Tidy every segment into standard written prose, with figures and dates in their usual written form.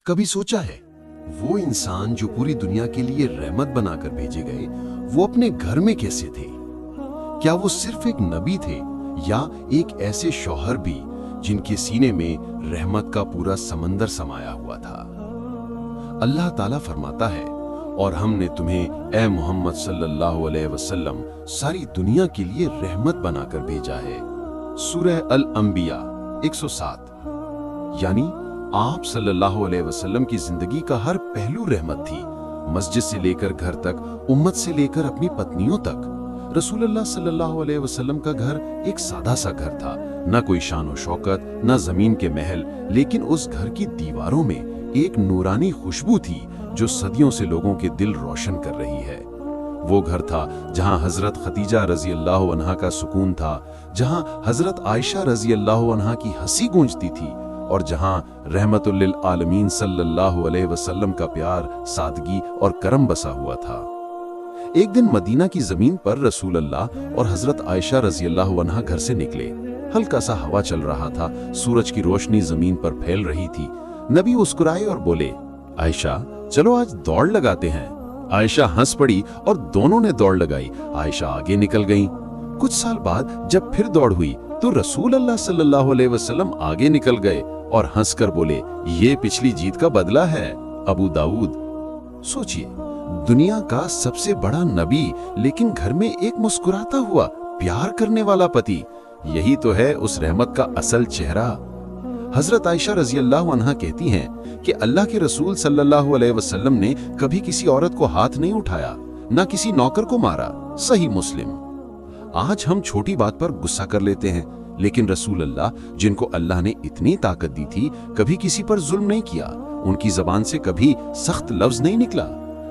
कभी सोचा है वो इंसान जो पूरी दुनिया के लिए रहमत बनाकर भेजे गए, वो अपने घर में कैसे थे? क्या वो सिर्फ एक नबी थे या एक ऐसे शौहर भी जिनके सीने में रहमत का पूरा समंदर समाया हुआ था? अल्लाह ताला फरमाता है, और हमने तुम्हें ए मोहम्मद सल्लल्लाहु अलैहि वसल्लम सारी दुनिया के लिए रहमत बनाकर भेजा है। सूरह अल अंबिया 107। यानी आप सल्लल्लाहु अलैहि वसल्लम की जिंदगी का हर पहलू रहमत थी, मस्जिद से लेकर घर तक, उम्मत से लेकर अपनी पत्नियों तक। रसूलुल्लाह सल्लल्लाहु अलैहि वसल्लम का घर एक सादा सा घर था, न कोई शान व शौकत, न जमीन के महल, लेकिन उस घर की दीवारों में एक नूरानी खुशबू थी जो सदियों से लोगों के दिल रोशन कर रही है। वो घर था जहां हजरत खदीजा रजी अल्लाह अन्हा का सुकून था, जहां हजरत आयशा रजी अल्लाह अन्हा की हंसी गूंजती थी, और जहां रहमतुल लिल आलमीन सल्लल्लाहु अलैहि वसल्लम का प्यार, सादगी और करम बसा हुआ था। एक दिन मदीना की जमीन पर रसूल अल्लाह और हजरत आयशा रजी अल्लाह अन्हा घर से निकले। हल्का सा हवा चल रहा था, सूरज की रोशनी जमीन पर फैल रही थी। नबी मुस्कुराए और बोले, आयशा चलो आज दौड़ लगाते हैं। आयशा हंस पड़ी और दोनों ने दौड़ लगाई। आयशा आगे निकल गईं। कुछ साल बाद जब फिर दौड़ हुई तो रसूल अल्लाह सल्लल्लाहु अलैहि वसल्लम आगे निकल गए और हंसकर बोले, ये पिछली जीत का बदला है। अबू दाऊद। सोचिए, दुनिया का सबसे बड़ा नबी, लेकिन घर में एक मुस्कुराता हुआ प्यार करने वाला पति, यही तो है उस रहमत का असल चेहरा। हजरत आयशा रजी अल्लाह अन्हा कहती हैं कि अल्लाह के रसूल सल्लल्लाहु अलैहि वसल्लम ने कभी किसी औरत को हाथ नहीं उठाया, ना किसी नौकर को मारा। सही मुस्लिम। आज हम छोटी बात पर गुस्सा कर लेते हैं, लेकिन रसूल अल्लाह, जिनको अल्लाह ने इतनी ताकत दी थी, कभी किसी पर जुल्म नहीं किया। उनकी जबान से कभी सख्त लफ्ज नहीं निकला।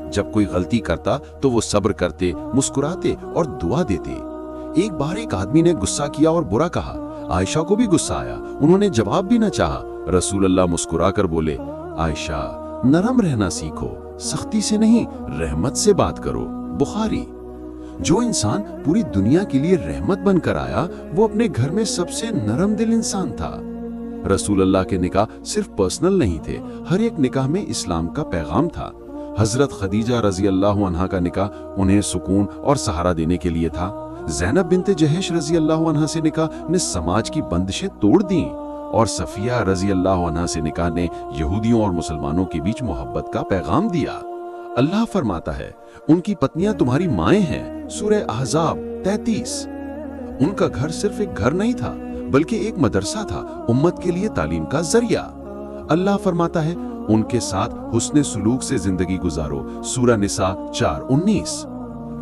जब कोई गलती करता तो वो सब्र करते, मुस्कुराते और दुआ देते। एक बार एक आदमी ने गुस्सा किया और बुरा कहा। आयशा को भी गुस्सा आया, उन्होंने जवाब भी न चाहा। रसूल अल्लाह मुस्कुराकर बोले, आयशा नरम रहना सीखो, सख्ती से नहीं रहमत से बात करो। बुखारी। जो इंसान पूरी दुनिया के लिए रहमत बनकर आया, वो अपने घर में सबसे नरम दिल इंसान था। रसूल अल्लाह के निकाह सिर्फ पर्सनल नहीं थे, हर एक निकाह में इस्लाम का पैगाम था। हजरत खदीजा रजी अल्लाह अन्हा का निकाह उन्हें सुकून और सहारा देने के लिए था। ज़ैनब बिन्ते जहेश रजी अल्लाह अन्हा से निकाह ने समाज की बंदिशें तोड़ दी, और सफिया रजी अल्लाह अन्हा से निकाह ने यहूदियों और मुसलमानों के बीच मोहब्बत का पैगाम दिया। अल्लाह फरमाता है, उनकी पत्नियां तुम्हारी माएं हैं। सूरह अहज़ाब 33। उनका घर सिर्फ एक घर नहीं था, बल्कि एक मदरसा था, उम्मत के लिए तालीम का जरिया। अल्लाह फरमाता है, उनके साथ हुस्ने सुलूक से जिंदगी गुजारो। सूरह निसा 4:19।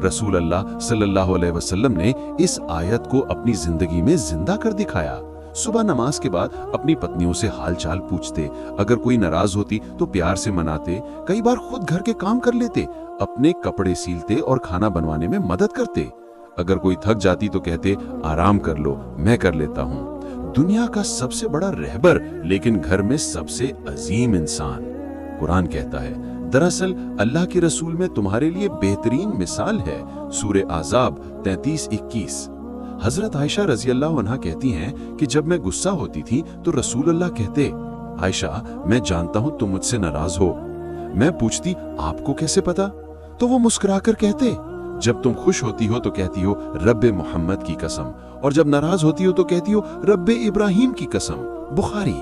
रसूल अल्लाह सल्लल्लाहु अलैहि वसल्लम ने इस आयत को अपनी जिंदगी में जिंदा कर दिखाया। सुबह नमाज के बाद अपनी पत्नियों से हालचाल पूछते, अगर कोई नाराज होती तो प्यार से मनाते, कई बार खुद घर के काम कर लेते, अपने कपड़े सीलते और खाना बनवाने में मदद करते। अगर कोई थक जाती तो कहते, आराम कर लो, मैं कर लेता हूँ। दुनिया का सबसे बड़ा रहबर, लेकिन घर में सबसे अजीम इंसान। कुरान कहता है, दरअसल अल्लाह के रसूल में तुम्हारे लिए बेहतरीन मिसाल है। सूरह आज़ाब 33-21। हजरत आयशा रजी अल्लाह अन्हा कहती हैं कि जब मैं गुस्सा होती थी तो रसूल अल्लाह कहते, आयशा मैं जानता हूं तुम मुझसे नाराज हो। मैं पूछती, आपको कैसे पता? तो वो मुस्कुराकर कहते, जब तुम खुश होती हो तो कहती हो रब्बे मोहम्मद की कसम, और जब नाराज होती हो तो कहती हो रब्बे इब्राहिम की कसम। बुखारी।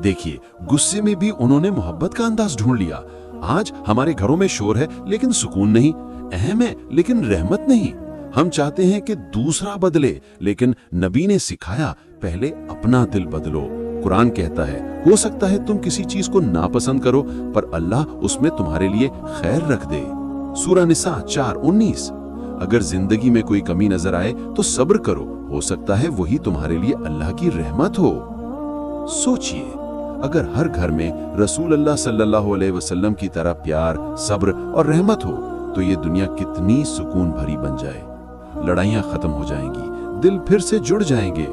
देखिए, गुस्से में भी उन्होंने मोहब्बत का अंदाज ढूंढ लिया। आज हमारे घरों में शोर है लेकिन सुकून नहीं, अहम है लेकिन रहमत नहीं। हम चाहते हैं कि दूसरा बदले, लेकिन नबी ने सिखाया पहले अपना दिल बदलो। कुरान कहता है, हो सकता है तुम किसी चीज को नापसंद करो, पर अल्लाह उसमें तुम्हारे लिए खैर रख दे। सूरह निसा 4:19। अगर जिंदगी में कोई कमी नजर आए तो सब्र करो, हो सकता है वही तुम्हारे लिए अल्लाह की रहमत हो। सोचिए, अगर हर घर में रसूल अल्लाह सल्लल्लाहु अलैहि वसल्लम की तरह प्यार, सब्र और रहमत हो तो ये दुनिया कितनी सुकून भरी बन जाए। लड़ाइयां खत्म हो जाएंगी, दिल फिर से जुड़ जाएंगे।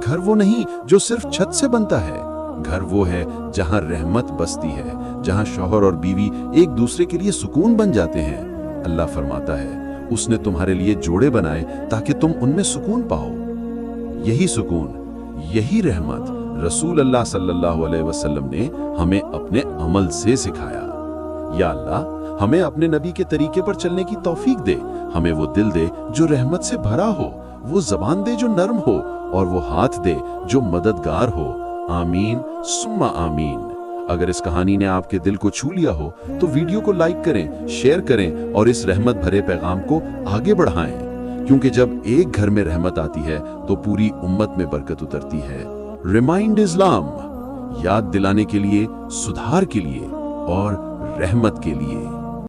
घर वो नहीं जो सिर्फ छत से बनता है, घर वो है जहां रहमत बसती है, जहां शौहर और बीवी एक दूसरे के लिए सुकून बन जाते हैं। अल्लाह फरमाता है, उसने तुम्हारे लिए जोड़े बनाए ताकि तुम उनमें सुकून पाओ। यही सुकून, यही रहमत رسول اللہ صلی اللہ علیہ وسلم نے ہمیں اپنے عمل سے سکھایا۔ یا اللہ ہمیں اپنے نبی کے طریقے پر چلنے کی توفیق دے، ہمیں وہ دل دے جو رحمت سے بھرا ہو، وہ زبان دے جو نرم ہو، اور وہ ہاتھ دے جو مددگار ہو۔ آمین ثم آمین۔ اگر اس کہانی نے آپ کے دل کو چھو لیا ہو تو ویڈیو کو لائک کریں، شیئر کریں اور اس رحمت بھرے پیغام کو آگے بڑھائیں، کیونکہ جب ایک گھر میں رحمت آتی ہے تو پوری امت میں برکت اترتی ہے۔ ریمائنڈ اسلام، یاد دلانے کے لیے، سدھار کے لیے اور رحمت کے لیے۔